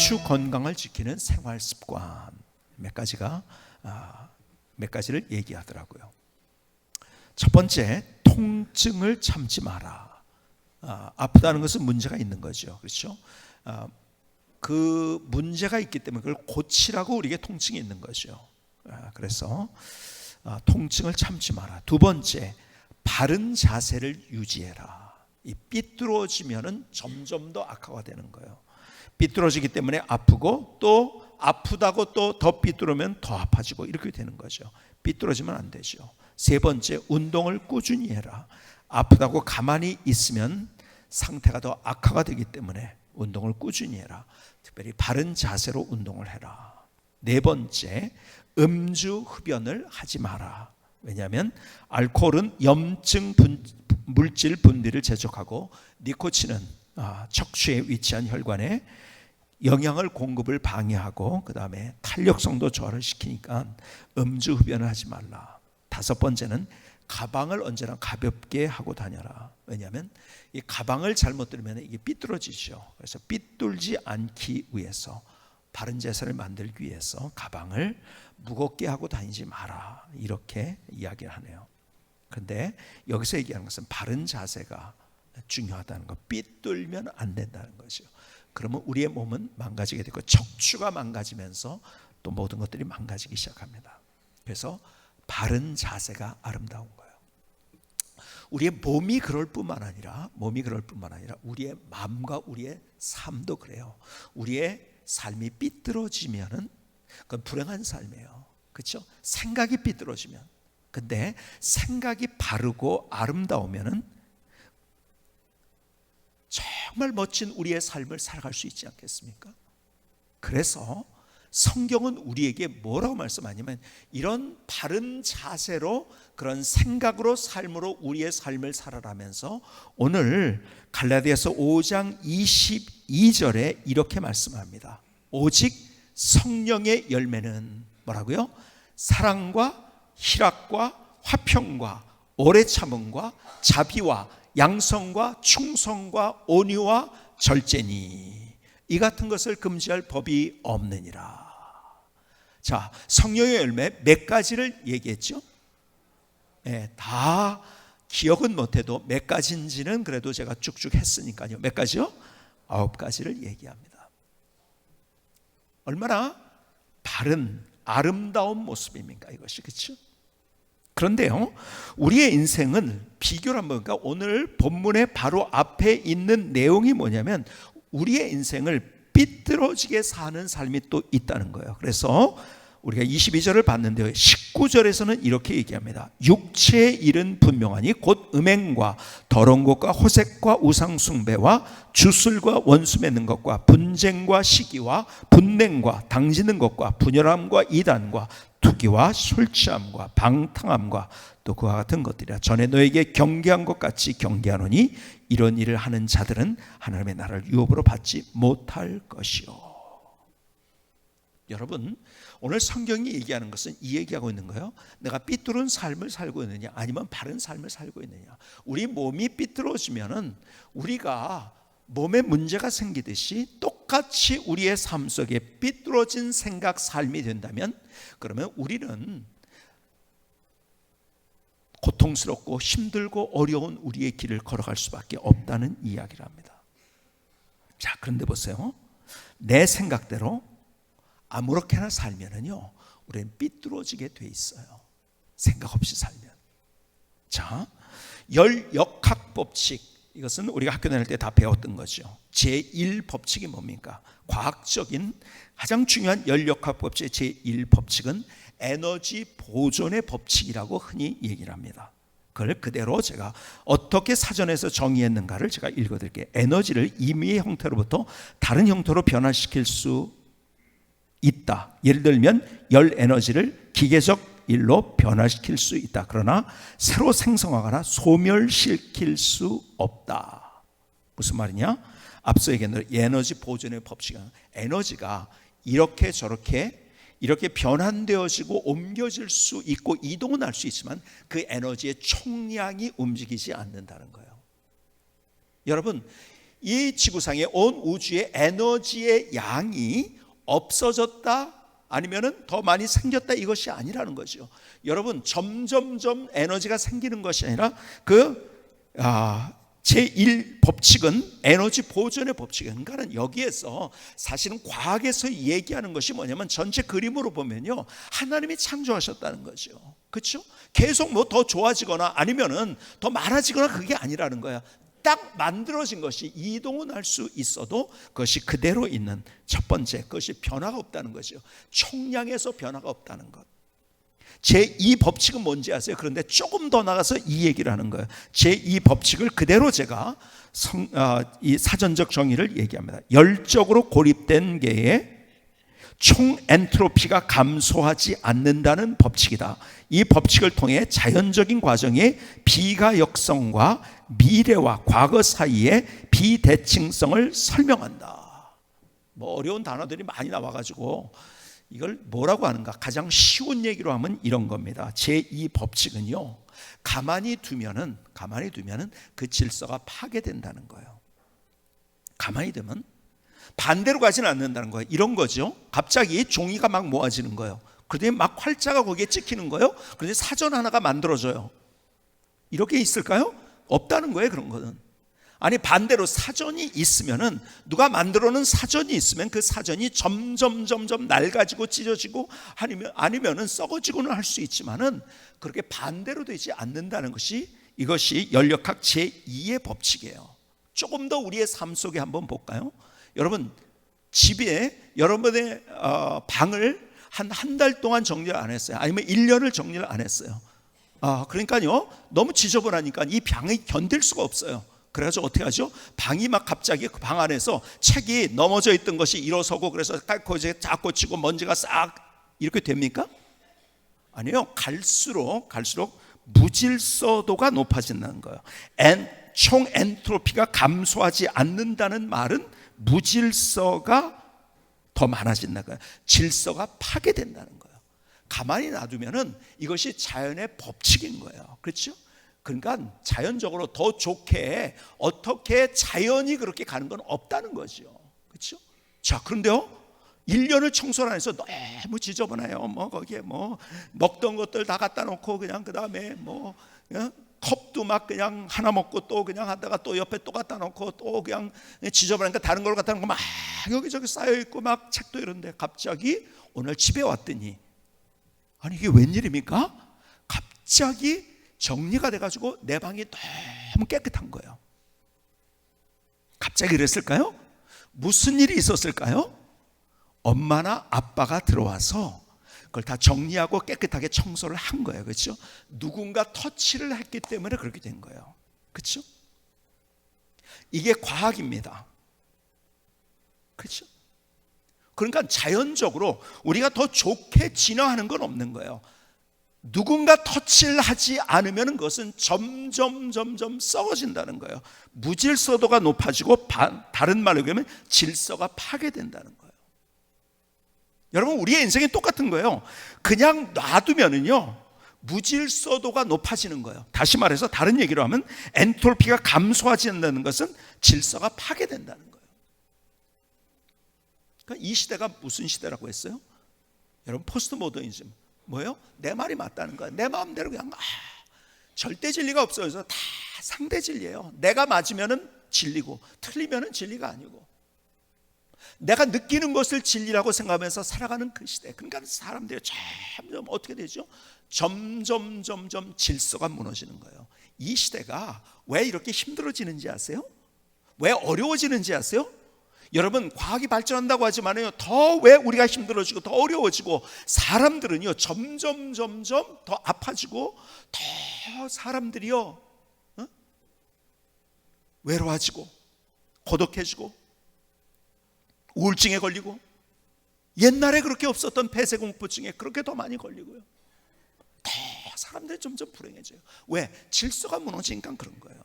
척추 건강을 지키는 생활 습관 몇 가지를 얘기하더라고요. 첫 번째, 통증을 참지 마라. 아프다는 것은 문제가 있는 거죠. 그렇죠? 그 문제가 있기 때문에 그걸 고치라고 우리에게 통증이 있는 거죠. 그래서 통증을 참지 마라. 두 번째, 바른 자세를 유지해라. 이 삐뚤어지면은 점점 더 악화가 되는 거예요. 삐뚤어지기 때문에 아프고 또 아프다고 또 더 삐뚤으면 더 아파지고 이렇게 되는 거죠. 삐뚤어지면 안 되죠. 세 번째, 운동을 꾸준히 해라. 아프다고 가만히 있으면 상태가 더 악화가 되기 때문에 운동을 꾸준히 해라. 특별히 바른 자세로 운동을 해라. 네 번째, 음주 흡연을 하지 마라. 왜냐하면 알코올은 염증 물질 분비를 제촉하고 니코틴은 척추에 위치한 혈관에 영양을 공급을 방해하고 그 다음에 탄력성도 저하를 시키니까 음주 흡연을 하지 말라. 다섯 번째는 가방을 언제나 가볍게 하고 다녀라. 왜냐하면 이 가방을 잘못 들면 이게 삐뚤어지죠. 그래서 삐뚤지 않기 위해서 바른 자세를 만들기 위해서 가방을 무겁게 하고 다니지 마라. 이렇게 이야기를 하네요. 그런데 여기서 얘기하는 것은 바른 자세가 중요하다는 것, 삐뚤면 안 된다는 거죠. 그러면 우리의 몸은 망가지게 되고 척추가 망가지면서 또 모든 것들이 망가지기 시작합니다. 그래서 바른 자세가 아름다운 거예요. 우리의 몸이 그럴 뿐만 아니라 우리의 마음과 우리의 삶도 그래요. 우리의 삶이 삐뚤어지면은 그건 불행한 삶이에요. 그렇죠? 생각이 삐뚤어지면. 근데 생각이 바르고 아름다우면은 정말 멋진 우리의 삶을 살아갈 수 있지 않겠습니까? 그래서 성경은 우리에게 뭐라고 말씀하냐면 이런 바른 자세로 그런 생각으로 삶으로 우리의 삶을 살아가면서 오늘 갈라디아서 5장 22절에 이렇게 말씀합니다. 오직 성령의 열매는 뭐라고요? 사랑과 희락과 화평과 오래 참음과 자비와 양성과 충성과 온유와 절제니 이 같은 것을 금지할 법이 없느니라. 자, 성령의 열매 몇 가지를 얘기했죠? 다 기억은 못해도 몇 가지인지는 그래도 제가 쭉쭉 했으니까요. 몇 가지요? 9가지를 얘기합니다. 얼마나 바른 아름다운 모습입니까 이것이, 그렇죠? 그런데요, 우리의 인생은 비교를 한번 볼까? 오늘 본문의 바로 앞에 있는 내용이 뭐냐면 우리의 인생을 삐뚤어지게 사는 삶이 또 있다는 거예요. 그래서 우리가 22절을 봤는데요, 19절에서는 이렇게 얘기합니다. 육체의 일은 분명하니 곧 음행과 더러운 것과 호색과 우상숭배와 주술과 원수 맺는 것과 분쟁과 시기와 분냉과 당지는 것과 분열함과 이단과 투기와 술 취함과 방탕함과 또 그와 같은 것들이라. 전에 너에게 경계한 것 같이 경계하노니 이런 일을 하는 자들은 하나님의 나라를 유업으로 받지 못할 것이요. 여러분, 오늘 성경이 얘기하는 것은 이 얘기하고 있는 거예요. 내가 삐뚤은 삶을 살고 있느냐 아니면 바른 삶을 살고 있느냐. 우리 몸이 삐뚤어지면은 우리가 몸에 문제가 생기듯이 똑같이 우리의 삶 속에 삐뚤어진 생각 삶이 된다면 그러면 우리는 고통스럽고 힘들고 어려운 우리의 길을 걸어갈 수밖에 없다는 이야기를 합니다. 자, 그런데 보세요. 내 생각대로 아무렇게나 살면은요, 우리는 삐뚤어지게 돼 있어요. 생각 없이 살면. 자, 열역학법칙, 이것은 우리가 학교 다닐 때 다 배웠던 거죠. 제1법칙이 뭡니까? 과학적인 가장 중요한 열역학법칙의 제1법칙은 에너지 보존의 법칙이라고 흔히 얘기를 합니다. 그걸 그대로 제가 어떻게 사전에서 정의했는가를 제가 읽어드릴게요. 에너지를 임의의 형태로부터 다른 형태로 변화시킬 수 있다. 예를 들면 열 에너지를 기계적 일로 변화시킬 수 있다. 그러나 새로 생성하거나 소멸시킬 수 없다. 무슨 말이냐? 앞서 얘기한 에너지 보존의 법칙은 에너지가 이렇게 저렇게 이렇게 변환되어지고 옮겨질 수 있고 이동은 할 수 있지만 그 에너지의 총량이 움직이지 않는다는 거예요. 여러분, 이 지구상의 온 우주의 에너지의 양이 없어졌다 아니면은 더 많이 생겼다 이것이 아니라는 거죠. 여러분, 점점점 에너지가 생기는 것이 아니라 제1법칙은 에너지 보존의 법칙이에요. 그러니까 여기에서 사실은 과학에서 얘기하는 것이 뭐냐면 전체 그림으로 보면요, 하나님이 창조하셨다는 거죠. 그렇죠? 계속 뭐 더 좋아지거나 아니면은 더 많아지거나 그게 아니라는 거야. 딱 만들어진 것이 이동은 할 수 있어도 그것이 그대로 있는 첫 번째, 그것이 변화가 없다는 거죠. 총량에서 변화가 없다는 것. 제2법칙은 뭔지 아세요? 그런데 조금 더 나가서 이 얘기를 하는 거예요. 제2법칙을 그대로 제가 이 사전적 정의를 얘기합니다. 열적으로 고립된 개의 총 엔트로피가 감소하지 않는다는 법칙이다. 이 법칙을 통해 자연적인 과정의 비가역성과 미래와 과거 사이의 비대칭성을 설명한다. 뭐 어려운 단어들이 많이 나와가지고 이걸 뭐라고 하는가? 가장 쉬운 얘기로 하면 이런 겁니다. 제2법칙은요, 가만히 두면은 그 질서가 파괴된다는 거예요. 가만히 두면 반대로 가지는 않는다는 거예요. 이런 거죠. 갑자기 종이가 막 모아지는 거예요. 그러더니 막 활자가 거기에 찍히는 거예요. 그런데 사전 하나가 만들어져요. 이렇게 있을까요? 없다는 거예요. 그런 거는. 아니, 반대로 사전이 있으면은, 누가 만들어 놓은 사전이 있으면 그 사전이 점점 낡아지고 찢어지고 아니면은 썩어지고는 할 수 있지만은 그렇게 반대로 되지 않는다는 것이, 이것이 연력학 제2의 법칙이에요. 조금 더 우리의 삶 속에 한번 볼까요? 여러분, 집에 여러분의 방을 한 달 동안 정리를 안 했어요. 아니면 1년을 정리를 안 했어요. 그러니까요, 너무 지저분하니까 이 방이 견딜 수가 없어요. 그래가지고 어떻게 하죠? 방이 막 갑자기 그 방 안에서 책이 넘어져 있던 것이 일어서고, 그래서 깔끔하게 쫙 꽂히고 먼지가 싹 이렇게 됩니까? 아니요. 갈수록 무질서도가 높아진다는 거예요. 총 엔트로피가 감소하지 않는다는 말은 무질서가 더 많아진다는 거예요. 질서가 파괴된다는 거예요. 가만히 놔두면은 이것이 자연의 법칙인 거예요. 그렇죠? 그러니까 자연적으로 더 좋게 어떻게 자연이 그렇게 가는 건 없다는 거죠. 그렇죠? 자, 그런데요, 1년을 청소를 안 해서 너무 지저분해요. 뭐 거기에 뭐 먹던 것들 다 갖다 놓고, 그냥 그 다음에 뭐 컵도 막 그냥 하나 먹고 또 그냥 하다가 또 옆에 또 갖다 놓고 또 그냥 지저분하니까 다른 걸 갖다 놓고 막 여기저기 쌓여 있고 막 책도 이런데, 갑자기 오늘 집에 왔더니, 아니 이게 웬일입니까? 갑자기 정리가 돼가지고 내 방이 너무 깨끗한 거예요. 갑자기 그랬을까요? 무슨 일이 있었을까요? 엄마나 아빠가 들어와서 그걸 다 정리하고 깨끗하게 청소를 한 거예요. 그렇죠? 누군가 터치를 했기 때문에 그렇게 된 거예요. 그렇죠? 이게 과학입니다. 그렇죠? 그러니까 자연적으로 우리가 더 좋게 진화하는 건 없는 거예요. 누군가 터치를 하지 않으면 그것은 점점 썩어진다는 거예요. 무질서도가 높아지고, 다른 말로 하면 질서가 파괴된다는 거예요. 여러분, 우리의 인생이 똑같은 거예요. 그냥 놔두면은요, 무질서도가 높아지는 거예요. 다시 말해서 다른 얘기로 하면 엔트로피가 감소하지 않는다는 것은 질서가 파괴된다는 거예요. 그러니까 이 시대가 무슨 시대라고 했어요? 여러분, 포스트 모더니즘 뭐예요? 내 말이 맞다는 거야. 내 마음대로 그냥 절대 진리가 없어요. 그래서 다 상대 진리예요. 내가 맞으면은 진리고 틀리면은 진리가 아니고, 내가 느끼는 것을 진리라고 생각하면서 살아가는 그 시대. 그러니까 사람들이 점점 어떻게 되죠? 점점 질서가 무너지는 거예요. 이 시대가 왜 이렇게 힘들어지는지 아세요? 왜 어려워지는지 아세요? 여러분, 과학이 발전한다고 하지만요, 더 왜 우리가 힘들어지고 더 어려워지고, 사람들은요 점점 더 아파지고, 더 사람들이요 외로워지고 고독해지고 우울증에 걸리고, 옛날에 그렇게 없었던 폐쇄공포증에 그렇게 더 많이 걸리고요, 더 사람들이 점점 불행해져요. 왜? 질서가 무너지니까 그런 거예요.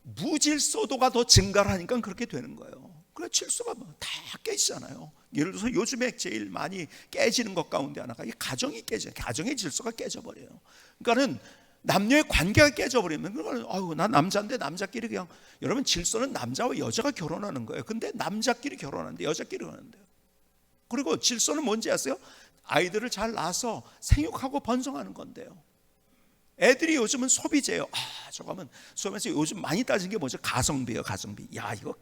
무질서도가 더 증가를 하니까 그렇게 되는 거예요. 그래, 질서가 다 깨지잖아요. 예를 들어서 요즘에 제일 많이 깨지는 것 가운데 하나가 이 가정이 깨져요. 가정의 질서가 깨져버려요. 그러니까는 남녀의 관계가 깨져버리면 그건 아유 나 남자인데 남자끼리 그냥, 여러분 질서는 남자와 여자가 결혼하는 거예요. 근데 남자끼리 결혼하는데 여자끼리 결혼하는데요. 그리고 질서는 뭔지 아세요? 아이들을 잘 낳아서 생육하고 번성하는 건데요. 애들이 요즘은 소비재요. 저거 하면 소비에서 요즘 많이 따진 게 뭐죠? 가성비예요. 가성비. 야 이거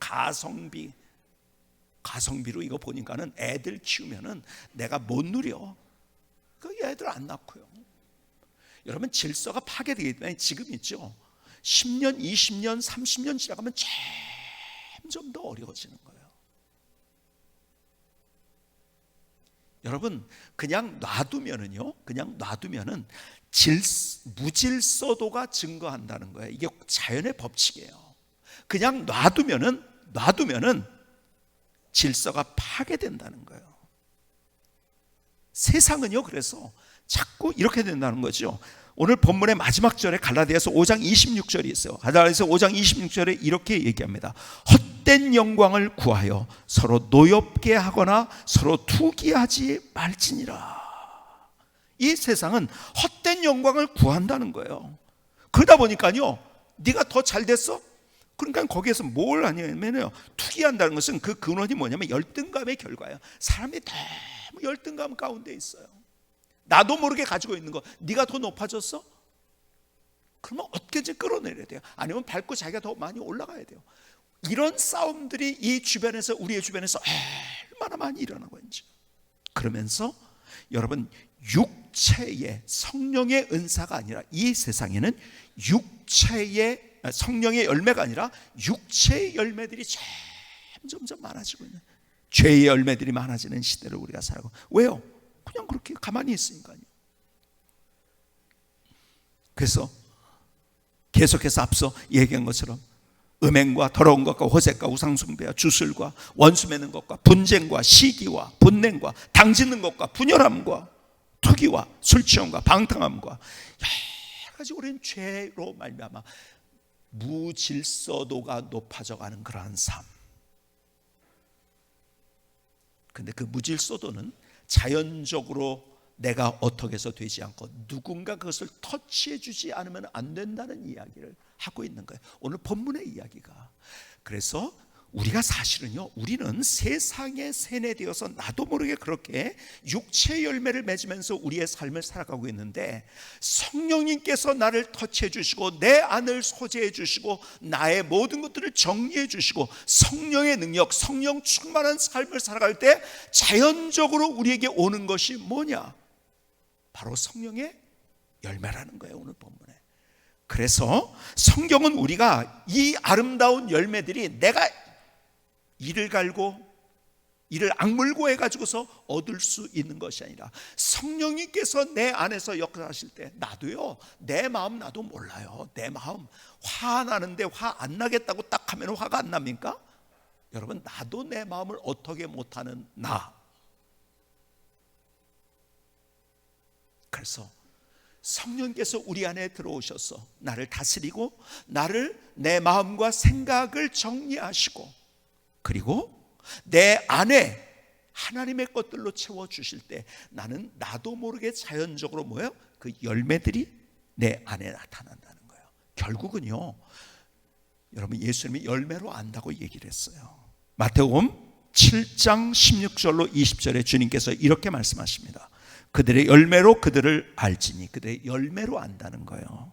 가성비로 이거 보니까는 애들 키우면은 내가 못 누려. 그 애들 안 낳고요. 여러분 질서가 파괴되기 때문에 지금 있죠. 10년, 20년, 30년 지나가면 점점 더 어려워지는 거예요. 여러분 그냥 놔두면은요, 그냥 놔두면은 무질서도가 증거한다는 거예요. 이게 자연의 법칙이에요. 그냥 놔두면은 질서가 파괴된다는 거예요. 세상은요 그래서 자꾸 이렇게 된다는 거죠. 오늘 본문의 마지막 절에 갈라디아서 5장 26절이 있어요. 갈라디아서 5장 26절에 이렇게 얘기합니다. 헛된 영광을 구하여 서로 노엽게 하거나 서로 투기하지 말지니라. 이 세상은 헛된 영광을 구한다는 거예요. 그러다 보니까요 네가 더 잘 됐어? 그러니까 거기에서 뭘 하냐면요, 투기한다는 것은 그 근원이 뭐냐면 열등감의 결과예요. 사람이 너무 열등감 가운데 있어요. 나도 모르게 가지고 있는 거, 네가 더 높아졌어? 그러면 어떻게든지 끌어내려야 돼요. 아니면 밟고 자기가 더 많이 올라가야 돼요. 이런 싸움들이 이 주변에서, 우리의 주변에서 얼마나 많이 일어나고 있는지. 그러면서 여러분 육체의 성령의 은사가 아니라, 이 세상에는 육체의 성령의 열매가 아니라 육체의 열매들이 점점 많아지고 있는, 죄의 열매들이 많아지는 시대를 우리가 살고. 왜요? 그냥 그렇게 가만히 있으니까요. 그래서 계속해서 앞서 얘기한 것처럼 음행과 더러운 것과 호색과 우상숭배와 주술과 원수 맺는 것과 분쟁과 시기와 분냉과 당짓는 것과 분열함과 투기와 술취함과 방탕함과 여러 가지 우리는 죄로 말미암아 무질서도가 높아져가는 그러한 삶. 근데 그 무질서도는 자연적으로 내가 어떻게 해서 되지 않고 누군가 그것을 터치해 주지 않으면 안 된다는 이야기를 하고 있는 거예요, 오늘 본문의 이야기가. 그래서 우리가 사실은요, 우리는 세상에 세뇌되어서 나도 모르게 그렇게 육체의 열매를 맺으면서 우리의 삶을 살아가고 있는데, 성령님께서 나를 터치해 주시고 내 안을 소재해 주시고 나의 모든 것들을 정리해 주시고 성령의 능력, 성령 충만한 삶을 살아갈 때 자연적으로 우리에게 오는 것이 뭐냐? 바로 성령의 열매라는 거예요, 오늘 본문에. 그래서 성경은 우리가 이 아름다운 열매들이 내가 이를 갈고 이를 악물고 해가지고서 얻을 수 있는 것이 아니라, 성령님께서 내 안에서 역사하실 때 나도요, 내 마음 나도 몰라요. 내 마음 화나는데 화 안 나겠다고 딱 하면 화가 안 납니까? 여러분, 나도 내 마음을 어떻게 못하는 나. 그래서 성령께서 우리 안에 들어오셔서 나를 다스리고 나를, 내 마음과 생각을 정리하시고, 그리고 내 안에 하나님의 것들로 채워주실 때 나는 나도 모르게 자연적으로 뭐예요? 그 열매들이 내 안에 나타난다는 거예요. 결국은요, 여러분, 예수님이 열매로 안다고 얘기를 했어요. 마태복음 7장 16절로 20절에 주님께서 이렇게 말씀하십니다. 그들의 열매로 그들을 알지니. 그들의 열매로 안다는 거예요.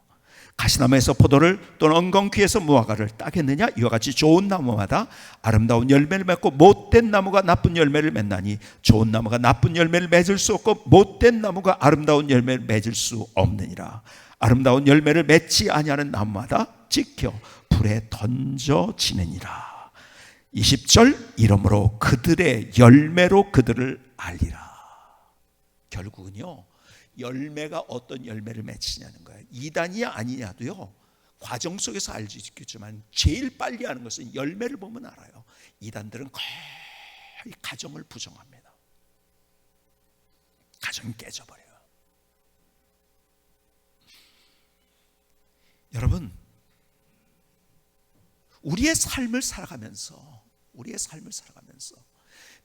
가시나무에서 포도를 또는 엉겅퀴에서 무화과를 따겠느냐? 이와 같이 좋은 나무마다 아름다운 열매를 맺고 못된 나무가 나쁜 열매를 맺나니, 좋은 나무가 나쁜 열매를 맺을 수 없고 못된 나무가 아름다운 열매를 맺을 수 없느니라. 아름다운 열매를 맺지 아니하는 나무마다 찍혀 불에 던져지느니라. 20절, 이러므로 그들의 열매로 그들을 알리라. 결국은요, 열매가 어떤 열매를 맺히냐는 거예요. 이단이야 아니냐도요, 과정 속에서 알지 있겠지만 제일 빨리 하는 것은 열매를 보면 알아요. 이단들은 거의 가정을 부정합니다. 가정이 깨져버려요. 여러분, 우리의 삶을 살아가면서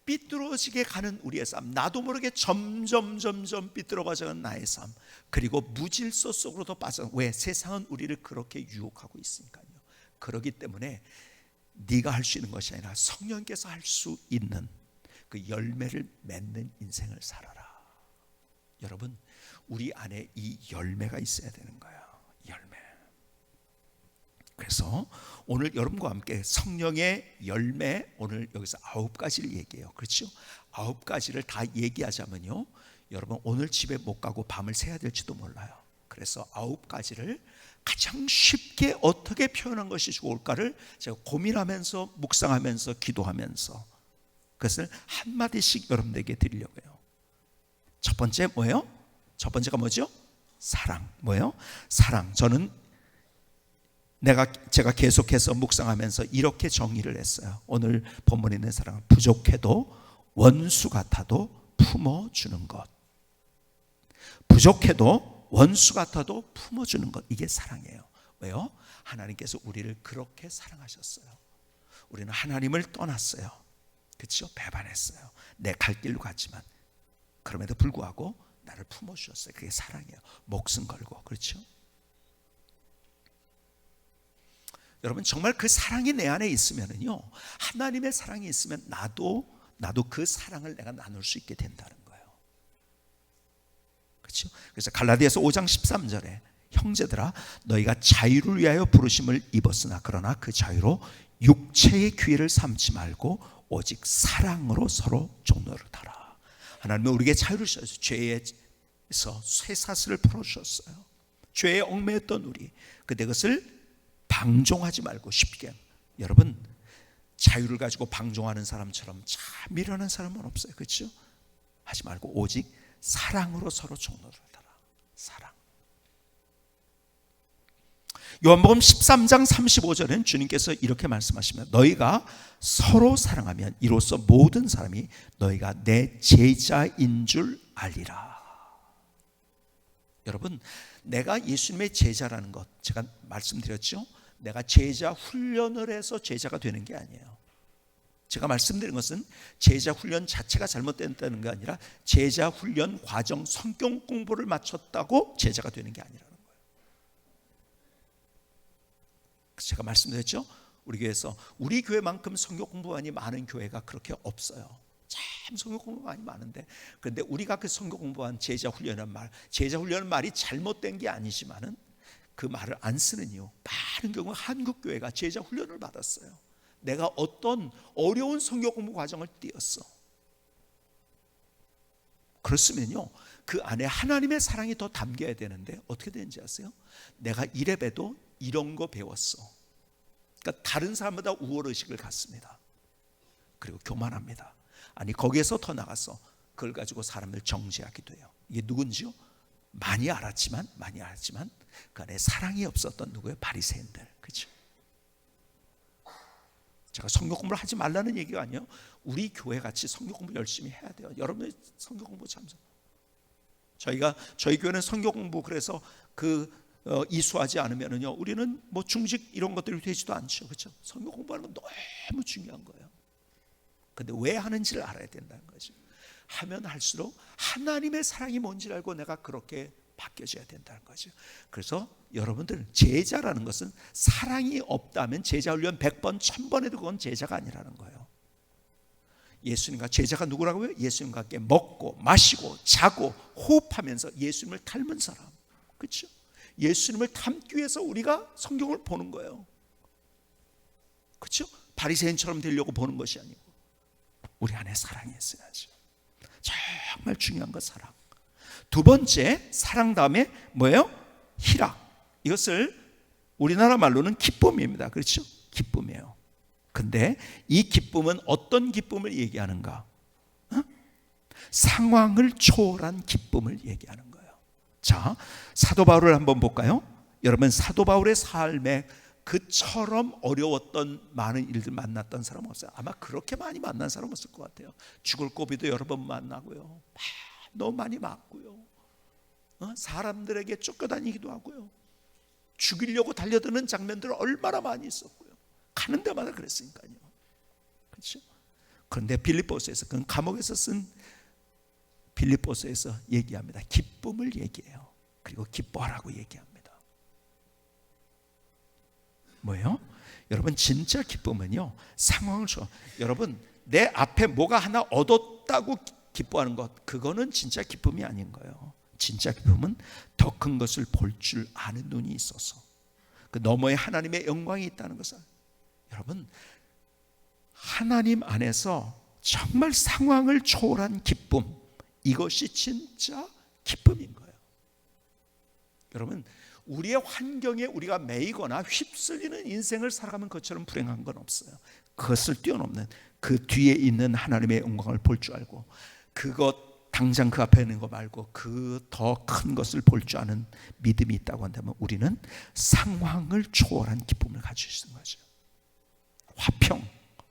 삐뚤어지게 가는 우리의 삶, 나도 모르게 점점 삐뚤어가는 나의 삶, 그리고 무질서 속으로도 빠져. 왜? 세상은 우리를 그렇게 유혹하고 있으니까요. 그렇기 때문에 네가 할 수 있는 것이 아니라 성령께서 할 수 있는 그 열매를 맺는 인생을 살아라. 여러분, 우리 안에 이 열매가 있어야 되는 거예요. 열매. 그래서 오늘 여러분과 함께 성령의 열매, 오늘 여기서 9가지를 얘기해요. 그렇죠? 9가지를 다 얘기하자면요, 여러분 오늘 집에 못 가고 밤을 새야 될지도 몰라요. 그래서 9가지를 가장 쉽게 어떻게 표현한 것이 좋을까를 제가 고민하면서 묵상하면서 기도하면서 그것을 한마디씩 여러분들에게 드리려고 해요. 첫 번째 뭐예요? 첫 번째가 뭐죠? 사랑. 뭐예요? 사랑. 저는 제가 계속해서 묵상하면서 이렇게 정의를 했어요. 오늘 본문에 있는 사랑은 부족해도 원수 같아도 품어주는 것. 부족해도 원수 같아도 품어주는 것. 이게 사랑이에요. 왜요? 하나님께서 우리를 그렇게 사랑하셨어요. 우리는 하나님을 떠났어요. 그렇죠? 배반했어요. 내 갈 길로 갔지만 그럼에도 불구하고 나를 품어주셨어요. 그게 사랑이에요. 목숨 걸고. 그렇죠? 여러분, 정말 그 사랑이 내 안에 있으면은요, 하나님의 사랑이 있으면 나도 그 사랑을 내가 나눌 수 있게 된다는 거예요. 그렇죠? 그래서 갈라디아서 5장 13절에 형제들아, 너희가 자유를 위하여 부르심을 입었으나 그러나 그 자유로 육체의 기회를 삼지 말고 오직 사랑으로 서로 종로를 달아. 하나님은 우리에게 자유를 주셔서 죄에서 쇠사슬을 풀어주셨어요. 죄에 얽매였던 우리, 근데 그것을 방종하지 말고 쉽게. 여러분, 자유를 가지고 방종하는 사람처럼 참 미련한 사람은 없어요. 그렇죠? 하지 말고 오직 사랑으로 서로 종로를 달아. 사랑. 요한복음 13장 35절에는 주님께서 이렇게 말씀하시면 너희가 서로 사랑하면 이로써 모든 사람이 너희가 내 제자인 줄 알리라. 여러분, 내가 예수님의 제자라는 것 제가 말씀드렸죠? 내가 제자 훈련을 해서 제자가 되는 게 아니에요. 제가 말씀드린 것은 제자 훈련 자체가 잘못됐다는 게 아니라 제자 훈련 과정 성경 공부를 마쳤다고 제자가 되는 게 아니라는 거예요. 제가 말씀드렸죠? 우리 교회에서 우리 교회만큼 성경 공부만이 많은 교회가 그렇게 없어요. 참 성경 공부 많이 많은데, 그런데 우리가 그 성경 공부한 제자 훈련이라는 말, 제자 훈련은 말이 잘못된 게 아니지만은 그 말을 안 쓰는 이유, 많은 경우 한국 교회가 제자 훈련을 받았어요. 내가 어떤 어려운 성경 공부 과정을 띄었어. 그렇으면요, 그 안에 하나님의 사랑이 더 담겨야 되는데 어떻게 되는지 아세요? 내가 이래봬도 이런 거 배웠어. 그러니까 다른 사람보다 우월의식을 갖습니다. 그리고 교만합니다. 아니, 거기에서 더 나가서 그걸 가지고 사람을 정죄하기도 해요. 이게 누군지요? 많이 알았지만 그 안에 사랑이 없었던 누구예요? 바리새인들. 그렇죠? 제가 성경 공부를 하지 말라는 얘기가 아니에요. 우리 교회 같이 성경 공부 열심히 해야 돼요. 여러분들 성경 공부 참. 저희 교회는 성경 공부 그래서 이수하지 않으면은요, 우리는 뭐 중직 이런 것들이 되지도 않죠. 그렇죠? 성경 공부하는 건 너무 중요한 거예요. 근데 왜 하는지를 알아야 된다는 거죠. 하면 할수록 하나님의 사랑이 뭔지를 알고 내가 그렇게 바뀌어져야 된다는 거죠. 그래서 여러분들, 제자라는 것은 사랑이 없다면 제자 훈련 100번 1000번 해도 그건 제자가 아니라는 거예요. 예수님과 제자가 누구라고요? 예수님과 함께 먹고 마시고 자고 호흡하면서 예수님을 닮은 사람. 그렇죠? 예수님을 닮기 위해서 우리가 성경을 보는 거예요. 그렇죠? 바리새인처럼 되려고 보는 것이 아니고 우리 안에 사랑이 있어야죠. 정말 중요한 건 사랑. 두 번째, 사랑 다음에 뭐예요? 희락. 이것을 우리나라 말로는 기쁨입니다. 그렇죠? 기쁨이에요. 근데 이 기쁨은 어떤 기쁨을 얘기하는가? 상황을 초월한 기쁨을 얘기하는 거예요. 자, 사도 바울을 한번 볼까요? 여러분, 사도 바울의 삶에 그처럼 어려웠던 많은 일들 만났던 사람 없어요. 아마 그렇게 많이 만난 사람 없을 것 같아요. 죽을 고비도 여러 번 만나고요, 너무 많이 맞고요, 사람들에게 쫓겨다니기도 하고요, 죽이려고 달려드는 장면들 얼마나 많이 있었고요. 가는 데마다 그랬으니까요. 그렇죠? 그런데 빌립보서에서, 그건 감옥에서 쓴 빌립보서에서 얘기합니다. 기쁨을 얘기해요. 그리고 기뻐하라고 얘기합니다. 뭐예요? 여러분, 진짜 기쁨은요, 상황을 여러분, 내 앞에 뭐가 하나 얻었다고 기뻐하는 것, 그거는 진짜 기쁨이 아닌 거예요. 진짜 기쁨은 더 큰 것을 볼 줄 아는 눈이 있어서, 그 너머에 하나님의 영광이 있다는 것을. 여러분, 하나님 안에서 정말 상황을 초월한 기쁨, 이것이 진짜 기쁨인 거예요. 여러분, 우리의 환경에 우리가 매이거나 휩쓸리는 인생을 살아가면 그것처럼 불행한 건 없어요. 그것을 뛰어넘는 그 뒤에 있는 하나님의 영광을 볼 줄 알고, 그것 당장 그 앞에 있는 거 말고 그 더 큰 것을 볼 줄 아는 믿음이 있다고 한다면, 우리는 상황을 초월한 기쁨을 가질 수 있는 거죠.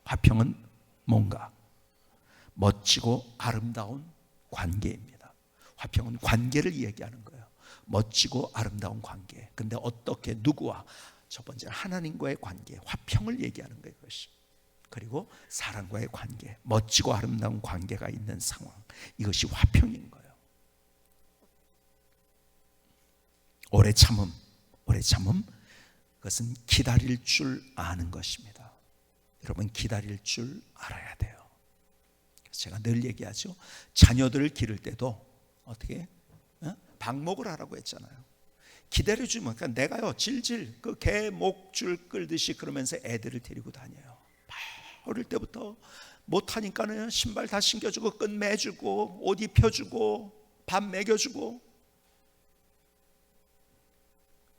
화평은 뭔가? 멋지고 아름다운 관계입니다. 화평은 관계를 얘기하는 거예요. 멋지고 아름다운 관계. 근데 어떻게, 누구와? 첫 번째 하나님과의 관계, 화평을 얘기하는 거예요. 그것이. 그리고 사람과의 관계, 멋지고 아름다운 관계가 있는 상황, 이것이 화평인 거예요. 오래 참음, 그것은 기다릴 줄 아는 것입니다. 여러분, 기다릴 줄 알아야 돼요. 제가 늘 얘기하죠. 자녀들을 기를 때도 어떻게? 방목을 하라고 했잖아요. 기다려주면, 그러니까 내가요, 질질 그 개 목줄 끌듯이 그러면서 애들을 데리고 다녀요. 어릴 때부터 못하니까는 신발 다 신겨주고, 끈 매주고, 옷 입혀주고, 밥 먹여주고.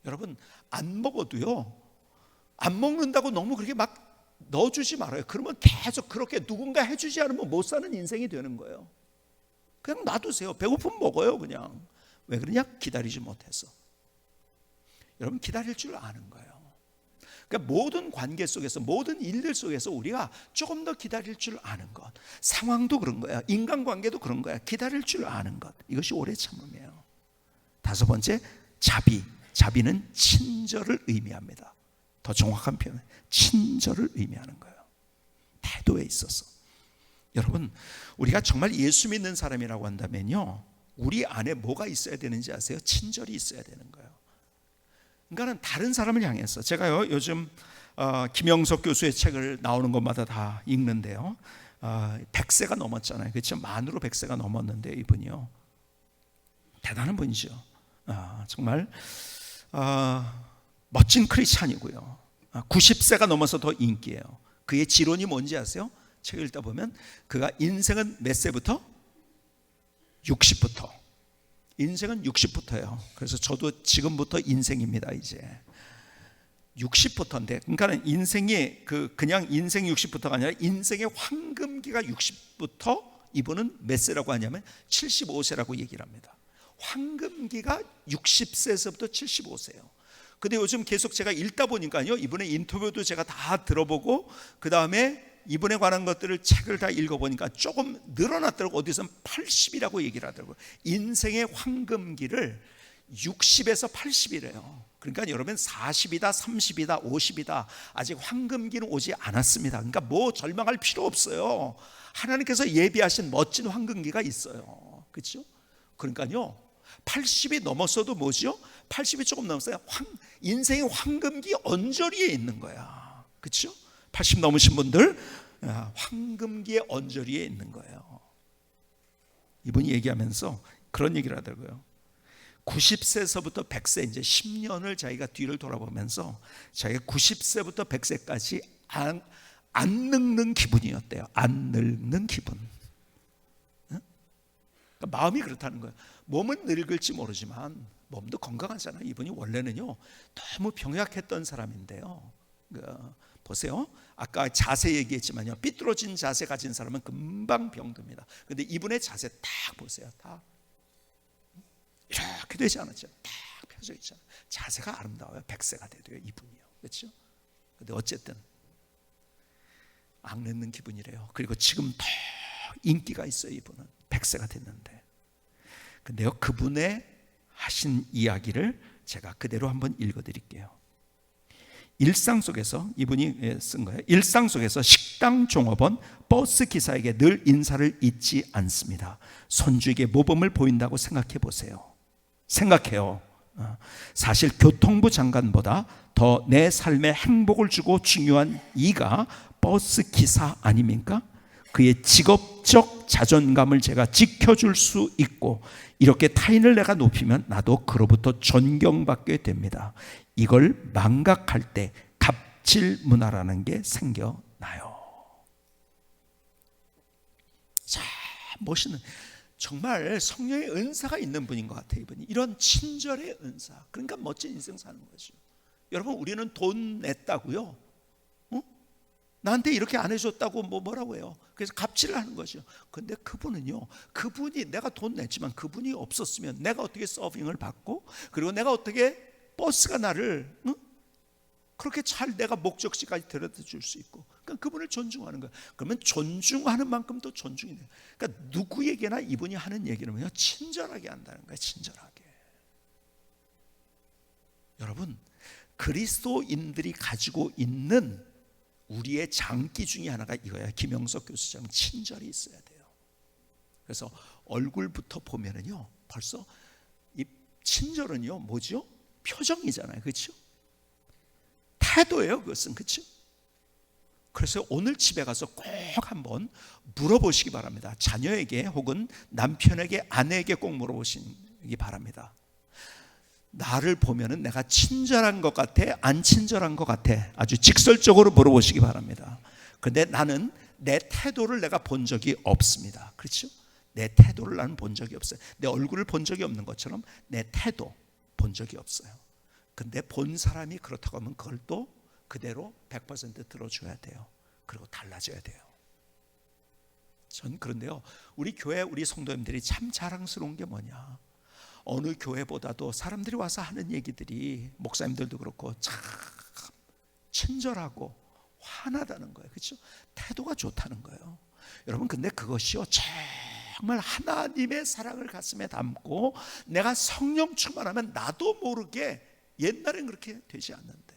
여러분, 안 먹어도요, 안 먹는다고 너무 그렇게 막 넣어주지 말아요. 그러면 계속 그렇게 누군가 해주지 않으면 못 사는 인생이 되는 거예요. 그냥 놔두세요. 배고프면 먹어요. 그냥. 왜 그러냐? 기다리지 못해서. 여러분, 기다릴 줄 아는 거예요. 그러니까 모든 관계 속에서, 모든 일들 속에서 우리가 조금 더 기다릴 줄 아는 것, 상황도 그런 거야, 인간관계도 그런 거야. 기다릴 줄 아는 것, 이것이 오래 참음이에요. 다섯 번째, 자비는 친절을 의미합니다. 더 정확한 표현은 친절을 의미하는 거예요. 태도에 있어서. 여러분, 우리가 정말 예수 믿는 사람이라고 한다면요, 우리 안에 뭐가 있어야 되는지 아세요? 친절이 있어야 되는 거예요. 그러니까 다른 사람을 향해서, 제가요 요즘 김영석 교수의 책을 나오는 것마다 다 읽는데요, 100세가 넘었잖아요. 그렇죠? 만으로 100세가 넘었는데 이분이요, 대단한 분이죠. 정말 멋진 크리스찬이고요. 90세가 넘어서 더 인기예요. 그의 지론이 뭔지 아세요? 책을 읽다 보면 그가 인생은 몇 세부터? 60부터. 인생은 60부터예요. 그래서 저도 지금부터 인생입니다. 이제 60부터인데, 그러니까 인생이 그냥 인생 60부터가 아니라 인생의 황금기가 60부터, 이분은 몇 세라고 하냐면 75세라고 얘기를 합니다. 황금기가 60세에서부터 75세예요. 근데 요즘 계속 제가 읽다 보니까요, 이분의 인터뷰도 제가 다 들어보고, 그 다음에 이분에 관한 것들을 책을 다 읽어보니까 조금 늘어났더라고. 어디선 80이라고 얘기를 하더라고요. 인생의 황금기를 60에서 80이래요. 그러니까 여러분, 40이다 30이다 50이다 아직 황금기는 오지 않았습니다. 그러니까 뭐 절망할 필요 없어요. 하나님께서 예비하신 멋진 황금기가 있어요. 그렇죠? 그러니까요, 80이 넘었어도 뭐죠? 80이 조금 넘었어요. 인생의 황금기 언저리에 있는 거야. 그렇죠? 80 넘으신 분들, 황금기의 언저리에 있는 거예요. 이분이 얘기하면서 그런 얘기를 하더라고요. 90세에서부터 100세, 이제 10년을 자기가 뒤를 돌아보면서 자기가 90세부터 100세까지 안 늙는 기분이었대요. 안 늙는 기분. 그러니까 마음이 그렇다는 거예요. 몸은 늙을지 모르지만 몸도 건강하잖아요. 이분이 원래는요, 너무 병약했던 사람인데요. 보세요. 아까 자세 얘기했지만요, 삐뚤어진 자세 가진 사람은 금방 병듭니다. 근데 이분의 자세 딱 보세요. 다 이렇게 되지 않았죠. 딱 펴져 있잖아요. 자세가 아름다워요. 100세가 돼도요, 이분이요. 그렇죠? 근데 어쨌든 안 늙는 기분이래요. 그리고 지금 더 인기가 있어요. 이분은 100세가 됐는데. 근데요, 그분의 하신 이야기를 제가 그대로 한번 읽어드릴게요. 일상 속에서 이분이 쓴 거예요. 일상 속에서 식당 종업원, 버스 기사에게 늘 인사를 잊지 않습니다. 손주에게 모범을 보인다고 생각해 보세요. 생각해요. 사실 교통부 장관보다 더 내 삶에 행복을 주고 중요한 이가 버스 기사 아닙니까? 그의 직업적 자존감을 제가 지켜줄 수 있고, 이렇게 타인을 내가 높이면 나도 그로부터 존경받게 됩니다. 이걸 망각할 때 갑질 문화라는 게 생겨나요. 자, 멋있는, 정말 성령의 은사가 있는 분인 것 같아요. 이분이 이런 친절의 은사, 그러니까 멋진 인생 사는 거죠. 여러분, 우리는 돈 냈다고요? 나한테 이렇게 안 해줬다고 뭐라고 해요? 그래서 갑질을 하는 거죠. 근데 그분은요, 그분이, 내가 돈 냈지만 그분이 없었으면 내가 어떻게 서빙을 받고, 그리고 내가 어떻게 버스가 나를 그렇게 잘 내가 목적지까지 데려다 줄 수 있고, 그러니까 그분을 존중하는 거예요. 그러면 존중하는 만큼 또 존중이 돼요. 그러니까 누구에게나 이분이 하는 얘기는 뭐예요? 친절하게 한다는 거예요. 친절하게. 여러분, 그리스도인들이 가지고 있는 우리의 장기 중에 하나가 이거야. 김영석 교수처럼 친절이 있어야 돼요. 그래서 얼굴부터 보면은요, 벌써 이 친절은요 뭐죠? 표정이잖아요. 그렇죠? 태도예요. 그것은. 그렇죠? 그래서 오늘 집에 가서 꼭 한번 물어보시기 바랍니다. 자녀에게 혹은 남편에게, 아내에게 꼭 물어보시기 바랍니다. 나를 보면은 내가 친절한 것 같아, 안 친절한 것 같아? 아주 직설적으로 물어보시기 바랍니다. 근데 나는 내 태도를 내가 본 적이 없습니다. 그렇죠? 내 태도를 나는 본 적이 없어요. 내 얼굴을 본 적이 없는 것처럼 내 태도 본 적이 없어요. 근데 본 사람이 그렇다고 하면 그걸 또 그대로 100% 들어줘야 돼요. 그리고 달라져야 돼요. 전 그런데요, 우리 교회, 우리 성도님들이 참 자랑스러운 게 뭐냐, 어느 교회보다도 사람들이 와서 하는 얘기들이, 목사님들도 그렇고, 참 친절하고 환하다는 거예요. 그렇죠? 태도가 좋다는 거예요. 여러분, 근데 그것이요, 정말 하나님의 사랑을 가슴에 담고 내가 성령 충만하면 나도 모르게, 옛날엔 그렇게 되지 않는데,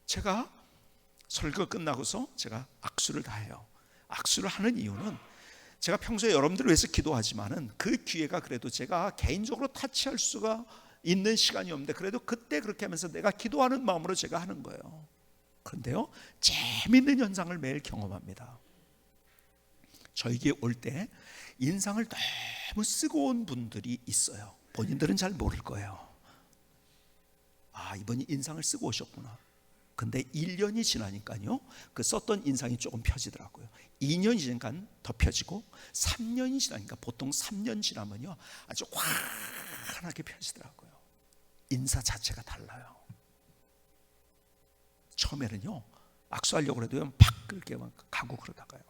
제가 설교 끝나고서 제가 악수를 다 해요. 악수를 하는 이유는, 제가 평소에 여러분들을 위해서 기도하지만은 그 기회가 그래도 제가 개인적으로 타치할 수가 있는 시간이 없는데, 그래도 그때 그렇게 하면서 내가 기도하는 마음으로 제가 하는 거예요. 그런데요, 재미있는 현상을 매일 경험합니다. 저에게 올 때 인상을 너무 쓰고 온 분들이 있어요. 본인들은 잘 모를 거예요. 아, 이분이 인상을 쓰고 오셨구나. 근데 1년이 지나니까요, 그 썼던 인상이 조금 펴지더라고요. 2년이 지나니까 더 펴지고, 3년이 지나니까, 보통 3년 지나면요 아주 환하게 펴지더라고요. 인사 자체가 달라요. 처음에는요, 악수하려고 해도 팍 그렇게 막 가고 그러다가요.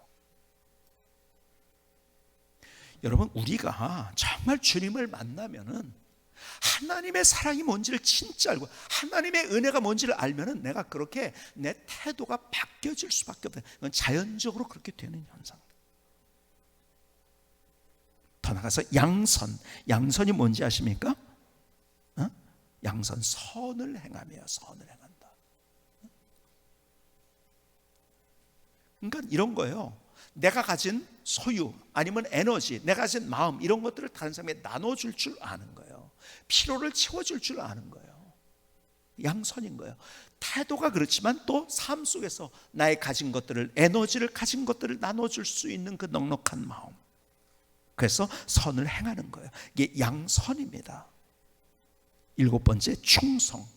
여러분, 우리가 정말 주님을 만나면은 하나님의 사랑이 뭔지를 진짜 알고, 하나님의 은혜가 뭔지를 알면은 내가 그렇게 내 태도가 바뀌어질 수밖에 없어요. 이건 자연적으로 그렇게 되는 현상. 더 나가서 양선, 양선이 뭔지 아십니까? 양선, 선을 행하며, 선을 행한다. 그러니까 이런 거예요. 내가 가진 소유, 아니면 에너지, 내가 가진 마음, 이런 것들을 다른 사람에게 나눠줄 줄 아는 거예요. 피로를 채워줄 줄 아는 거예요. 양선인 거예요. 태도가 그렇지만 또 삶 속에서 나의 가진 것들을, 에너지를 가진 것들을 나눠줄 수 있는 그 넉넉한 마음. 그래서 선을 행하는 거예요. 이게 양선입니다. 7번째, 충성.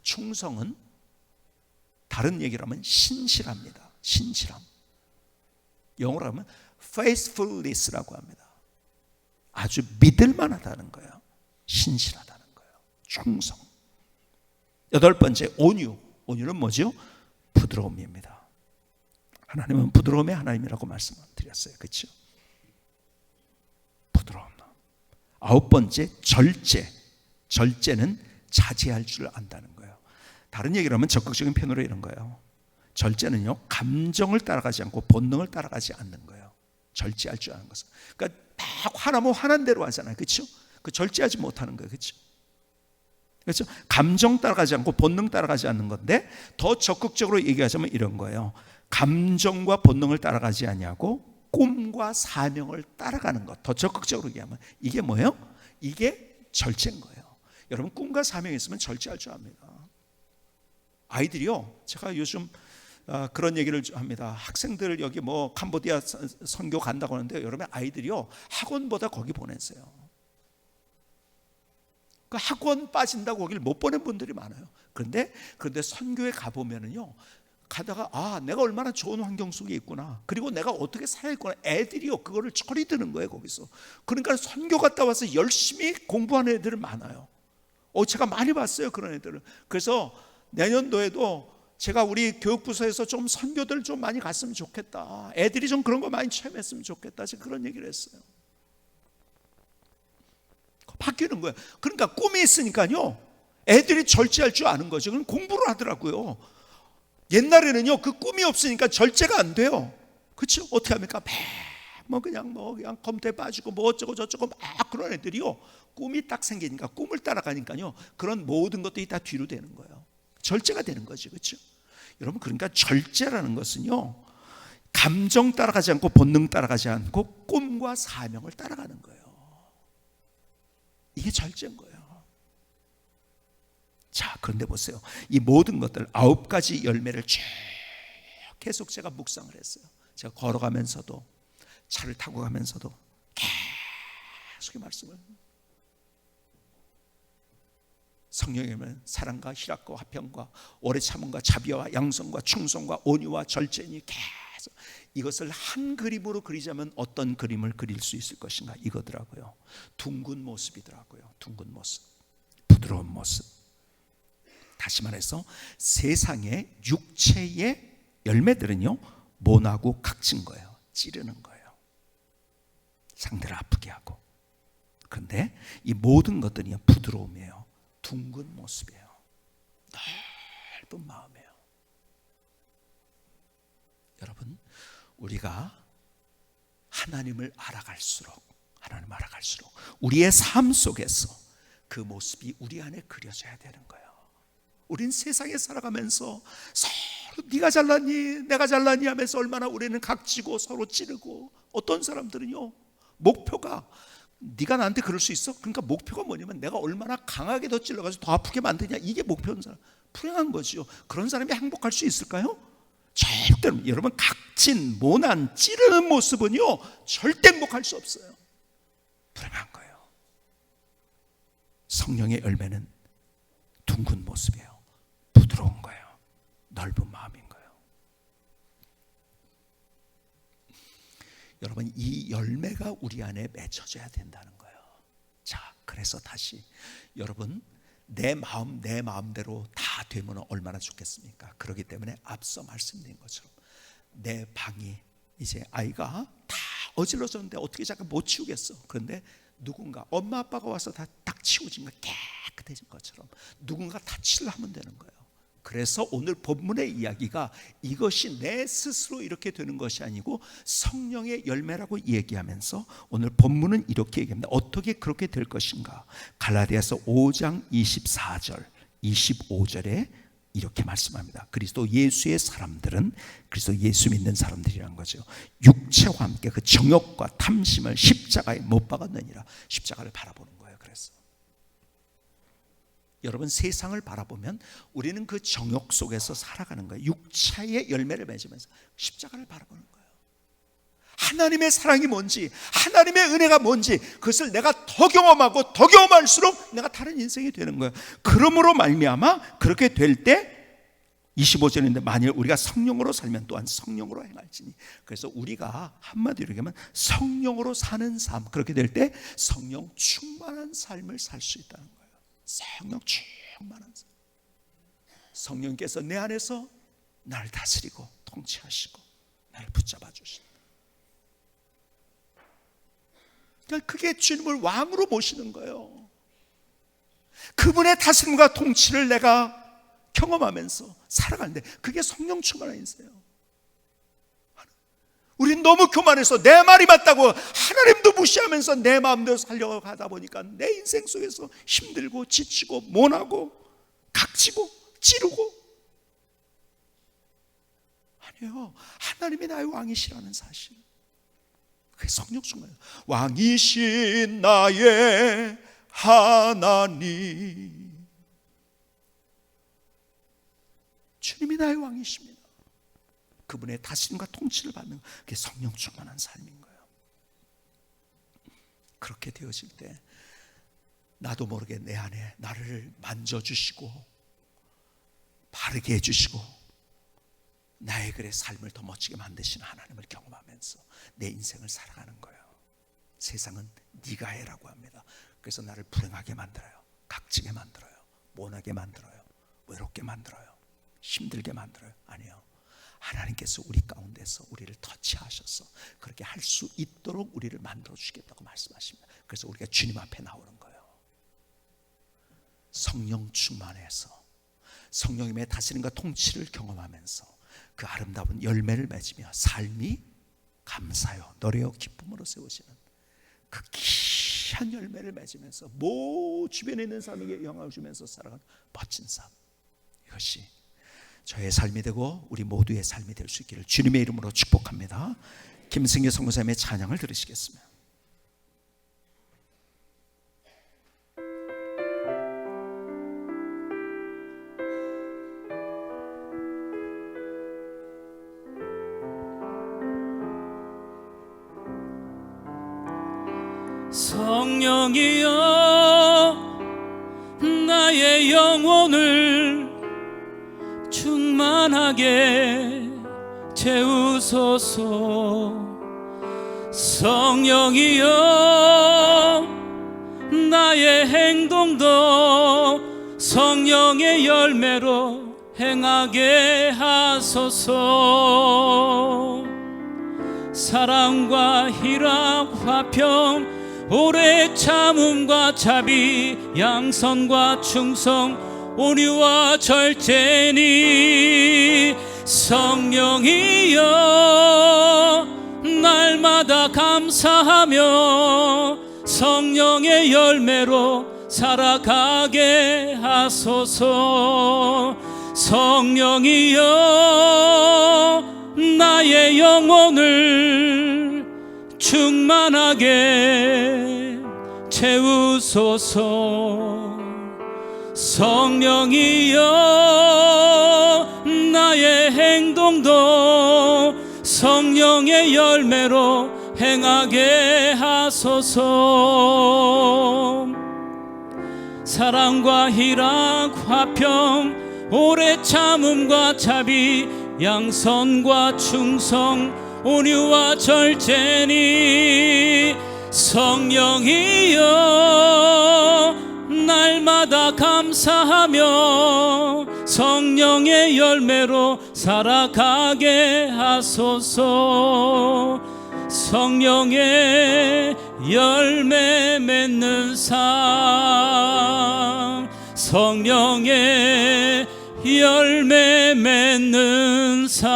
충성은 다른 얘기로 하면 신실합니다. 신실함. 영어로 하면 faithfulness라고 합니다. 아주 믿을만하다는 거예요. 신실하다는 거예요. 충성. 8번째, 온유. 온유는 뭐죠? 부드러움입니다. 하나님은 부드러움의 하나님이라고 말씀드렸어요. 그렇죠? 부드러움. 9번째, 절제. 절제는 자제할 줄 안다는 거예요. 다른 얘기로 하면 적극적인 표현으로 이런 거예요. 절제는요, 감정을 따라가지 않고 본능을 따라가지 않는 거예요. 절제할 줄 아는 것은. 그러니까 막 화나면 화난 대로 하잖아요. 그렇죠? 그 절제하지 못하는 거예요. 그렇죠? 그렇죠? 감정 따라가지 않고 본능 따라가지 않는 건데, 더 적극적으로 얘기하자면 이런 거예요. 감정과 본능을 따라가지 아니하고 꿈과 사명을 따라가는 것. 더 적극적으로 얘기하면 이게 뭐예요? 이게 절제인 거예요. 여러분, 꿈과 사명이 있으면 절제할 줄 압니다. 아이들이요, 제가 요즘 그런 얘기를 합니다. 학생들 여기 뭐 캄보디아 선교 간다고 하는데, 여러분 아이들이요 학원보다 거기 보내세요. 그 학원 빠진다고 거기를 못 보낸 분들이 많아요. 그런데 선교에 가보면은요, 가다가 내가 얼마나 좋은 환경 속에 있구나, 그리고 내가 어떻게 살아야 있구나, 애들이요 그거를 철이 드는 거예요 거기서. 그러니까 선교 갔다 와서 열심히 공부하는 애들은 많아요. 제가 많이 봤어요 그런 애들을. 그래서 내년도에도 제가 우리 교육부서에서 좀 선교들 좀 많이 갔으면 좋겠다, 애들이 좀 그런 거 많이 체험했으면 좋겠다, 제가 그런 얘기를 했어요. 바뀌는 거예요. 그러니까 꿈이 있으니까요 애들이 절제할 줄 아는 거죠. 그럼 공부를 하더라고요. 옛날에는요 그 꿈이 없으니까 절제가 안 돼요. 그렇죠? 어떻게 합니까? 그냥 검토에 빠지고 뭐 어쩌고 저쩌고 막 그런 애들이요, 꿈이 딱 생기니까 꿈을 따라가니까요 그런 모든 것들이 다 뒤로 되는 거예요. 절제가 되는 거죠. 그렇죠? 여러분, 그러니까 절제라는 것은요 감정 따라가지 않고 본능 따라가지 않고 꿈과 사명을 따라가는 거예요. 이게 절제인 거예요. 자, 그런데 보세요. 이 모든 것들 9가지 열매를 쭉 계속 제가 묵상을 했어요. 제가 걸어가면서도, 차를 타고 가면서도 계속 이 말씀을. 성령의 열매는 사랑과 희락과 화평과 오래 참음과 자비와 양성과 충성과 온유와 절제니, 계속 이것을 한 그림으로 그리자면 어떤 그림을 그릴 수 있을 것인가, 이거더라고요. 둥근 모습이더라고요. 둥근 모습, 부드러운 모습. 다시 말해서 세상의 육체의 열매들은요 모나고 각진 거예요. 찌르는 거예요. 상대를 아프게 하고. 그런데 이 모든 것들이 부드러움이에요. 둥근 모습이에요. 넓은 마음이에요. 여러분, 우리가 하나님을 알아갈수록 우리의 삶 속에서 그 모습이 우리 안에 그려져야 되는 거예요. 우린 세상에 살아가면서 서로 네가 잘났니 내가 잘났니 하면서 얼마나 우리는 각지고 서로 찌르고, 어떤 사람들은요 목표가 네가 나한테 그럴 수 있어? 그러니까 목표가 뭐냐면 내가 얼마나 강하게 더 찔러가지고 더 아프게 만드냐, 이게 목표인 사람. 불행한 거지요. 그런 사람이 행복할 수 있을까요? 절대로. 여러분, 각진, 모난, 찌르는 모습은요 절대 행복할 수 없어요. 불행한 거예요. 성령의 열매는 둥근 모습이에요. 부드러운 거예요. 넓은 마음인 거예요. 여러분, 이 열매가 우리 안에 맺혀져야 된다는 거예요. 자, 그래서 다시 여러분, 내 마음 내 마음대로 다 되면 얼마나 좋겠습니까? 그렇기 때문에 앞서 말씀드린 것처럼 내 방이, 이제 아이가 다 어질러졌는데 어떻게 잠깐 못 치우겠어. 그런데 누군가, 엄마 아빠가 와서 다 딱 치워진 거, 깨끗해진 것처럼 누군가 타치를 하면 되는 거예요. 그래서 오늘 본문의 이야기가 이것이 내 스스로 이렇게 되는 것이 아니고 성령의 열매라고 얘기하면서 오늘 본문은 이렇게 얘기합니다. 어떻게 그렇게 될 것인가? 갈라디아서 5장 24절 25절에 이렇게 말씀합니다. 그리스도 예수의 사람들은 그리스도 예수 믿는 사람들이라는 거죠. 육체와 함께 그 정욕과 탐심을 십자가에 못 박았느니라. 십자가를 바라보는 거예요. 그래서 여러분, 세상을 바라보면 우리는 그 정욕 속에서 살아가는 거예요. 육체의 열매를 맺으면서 십자가를 바라보는 거예요. 하나님의 사랑이 뭔지, 하나님의 은혜가 뭔지, 그것을 내가 더 경험하고 더 경험할수록 내가 다른 인생이 되는 거예요. 그러므로 말미암아 그렇게 될 때 25절인데 만일 우리가 성령으로 살면 또한 성령으로 행할지니. 그래서 우리가 한마디로 얘기하면 성령으로 사는 삶, 그렇게 될 때 성령 충만한 삶을 살 수 있다는 거예요. 성령 충만한 삶. 성령께서 내 안에서 나를 다스리고 통치하시고 나를 붙잡아 주신다. 그게 주님을 왕으로 모시는 거예요. 그분의 다스림과 통치를 내가 경험하면서 살아가는데 그게 성령 충만한 인생이에요. 우린 너무 교만해서 내 말이 맞다고 하나님도 무시하면서 내 마음대로 살려고 하다 보니까 내 인생 속에서 힘들고 지치고 모나고 각지고 찌르고. 아니에요. 하나님이 나의 왕이시라는 사실, 그게 성령 충만이에요. 왕이신 나의 하나님, 주님이 나의 왕이십니다. 그분의 다스림과 통치를 받는, 그게 성령 충만한 삶인 거예요. 그렇게 되어질 때 나도 모르게 내 안에 나를 만져주시고 바르게 해주시고 나의 글의 삶을 더 멋지게 만드시는 하나님을 경험하면서 내 인생을 살아가는 거예요. 세상은 네가 해라고 합니다. 그래서 나를 불행하게 만들어요. 각지게 만들어요. 모나게 만들어요. 외롭게 만들어요. 힘들게 만들어요. 아니요. 하나님께서 우리 가운데서 우리를 터치하셔서 그렇게 할 수 있도록 우리를 만들어 주시겠다고 말씀하십니다. 그래서 우리가 주님 앞에 나오는 거예요. 성령 충만해서 성령님의 다스림과 통치를 경험하면서 그 아름다운 열매를 맺으며 삶이 감사요 노래요 기쁨으로 세우시는 그 귀한 열매를 맺으면서 주변에 있는 사람에게 영향을 주면서 살아가는 멋진 삶, 이것이 저의 삶이 되고 우리 모두의 삶이 될 수 있기를 주님의 이름으로 축복합니다. 김승규 선교사님의 찬양을 들으시겠습니다. 성령이여 나의 영혼을 충만하게 채우소서. 성령이여 나의 행동도 성령의 열매로 행하게 하소서. 사랑과 희락 화평 오래 참음과 자비 양선과 충성 온유와 절제니 성령이여 날마다 감사하며 성령의 열매로 살아가게 하소서. 성령이여 나의 영혼을 충만하게 채우소서. 성령이여 나의 행동도 성령의 열매로 행하게 하소서. 사랑과 희락 화평 오래 참음과 자비 양선과 충성 온유와 절제니 성령이여 날마다 감사하며 성령의 열매로 살아가게 하소서. 성령의 열매 맺는 삶, 성령의 열매 맺는 삶.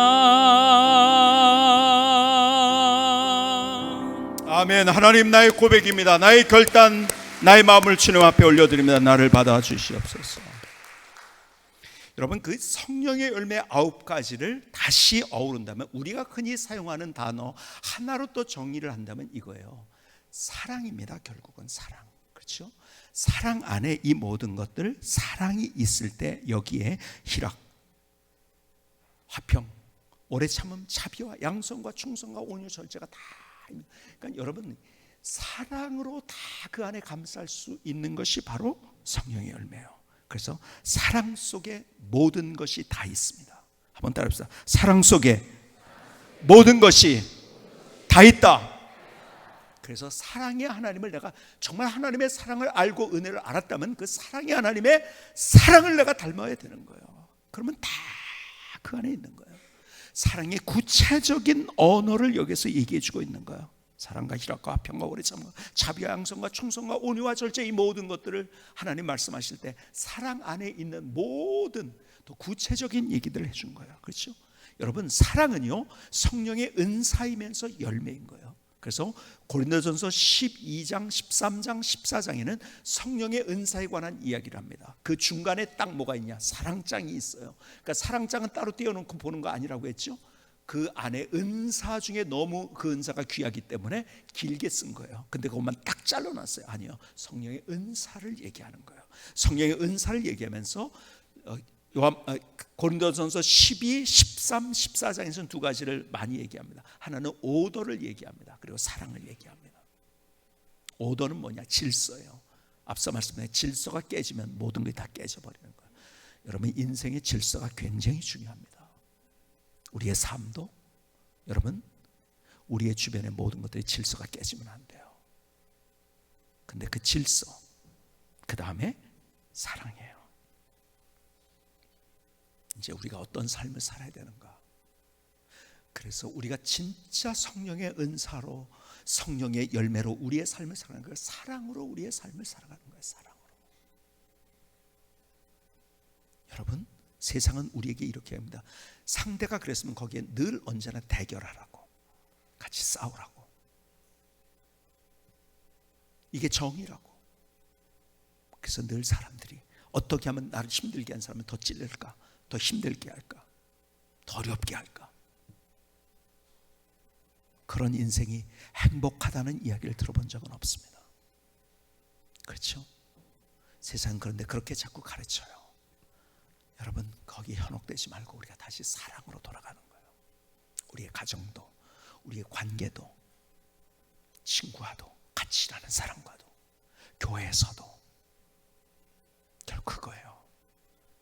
아멘. 하나님, 나의 고백입니다. 나의 결단, 나의 마음을 주님 앞에 올려드립니다. 나를 받아주시옵소서. 여러분, 그 성령의 열매 9가지를 다시 어우른다면, 우리가 흔히 사용하는 단어 하나로 또 정의를 한다면 이거예요. 사랑입니다. 결국은 사랑. 그렇죠? 사랑 안에 이 모든 것들, 사랑이 있을 때 여기에 희락, 화평, 오래 참음, 자비와 양선과 충성과 온유, 절제가 다 있는. 그러니까 여러분, 사랑으로 다 그 안에 감쌀 수 있는 것이 바로 성령의 열매예요. 그래서 사랑 속에 모든 것이 다 있습니다. 한번 따라합시다. 사랑 속에 모든 것이 다 있다. 그래서 사랑의 하나님을 내가 정말 하나님의 사랑을 알고 은혜를 알았다면 그 사랑의 하나님의 사랑을 내가 닮아야 되는 거예요. 그러면 다 그 안에 있는 거예요. 사랑의 구체적인 언어를 여기서 얘기해 주고 있는 거예요. 사랑과 희락과 화평과 오래 참음과 자비와 양선과 충성과 온유와 절제, 이 모든 것들을 하나님 말씀하실 때 사랑 안에 있는 모든 또 구체적인 얘기들을 해준 거예요. 그렇죠? 여러분, 사랑은요 성령의 은사이면서 열매인 거예요. 그래서 고린도전서 12장, 13장, 14장에는 성령의 은사에 관한 이야기를 합니다. 그 중간에 딱 뭐가 있냐? 사랑장이 있어요. 그러니까 사랑장은 따로 떼어놓고 보는 거 아니라고 했죠. 그 안에 은사 중에 너무 그 은사가 귀하기 때문에 길게 쓴 거예요. 근데 그것만 딱 잘라놨어요. 아니요, 성령의 은사를 얘기하는 거예요. 성령의 은사를 얘기하면서 고린도전서 12, 13, 14장에서는 두 가지를 많이 얘기합니다. 하나는 오더를 얘기합니다. 그리고 사랑을 얘기합니다. 오더는 뭐냐? 질서예요. 앞서 말씀드린 질서가 깨지면 모든 게 다 깨져버리는 거예요. 여러분, 인생의 질서가 굉장히 중요합니다. 우리의 삶도, 여러분, 우리의 주변의 모든 것들이 질서가 깨지면 안 돼요. 근데 그 질서, 그 다음에 사랑이에요. 이제 우리가 어떤 삶을 살아야 되는가? 그래서 우리가 진짜 성령의 은사로, 성령의 열매로 우리의 삶을 살아가는 거예요. 사랑으로 우리의 삶을 살아가는 거예요. 사랑으로. 여러분, 세상은 우리에게 이렇게 합니다. 상대가 그랬으면 거기에 늘 언제나 대결하라고, 같이 싸우라고. 이게 정의라고. 그래서 늘 사람들이 어떻게 하면 나를 힘들게 한 사람은 더 찔릴까, 더 힘들게 할까, 더 어렵게 할까. 그런 인생이 행복하다는 이야기를 들어본 적은 없습니다. 그렇죠? 세상은 그런데 그렇게 자꾸 가르쳐요. 여러분, 거기에 현혹되지 말고 우리가 다시 사랑으로 돌아가는 거예요. 우리의 가정도, 우리의 관계도, 친구와도, 같이 일하는 사람과도, 교회에서도 결국 그거예요.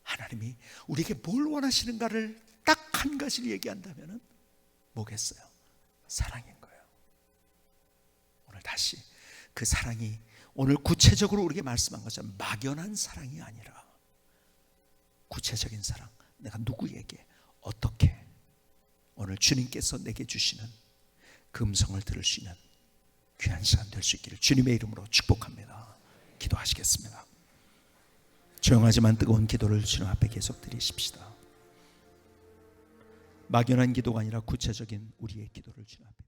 하나님이 우리에게 뭘 원하시는가를 딱 한 가지를 얘기한다면 뭐겠어요? 사랑인 거예요. 오늘 다시 그 사랑이, 오늘 구체적으로 우리에게 말씀한 것처럼 막연한 사랑이 아니라 구체적인 사랑. 내가 누구에게 어떻게, 오늘 주님께서 내게 주시는 그 음성을 들을 수 있는 귀한 시간 될 수 있기를 주님의 이름으로 축복합니다. 기도하시겠습니다. 조용하지만 뜨거운 기도를 주님 앞에 계속 드리십시다. 막연한 기도가 아니라 구체적인 우리의 기도를 주님 앞에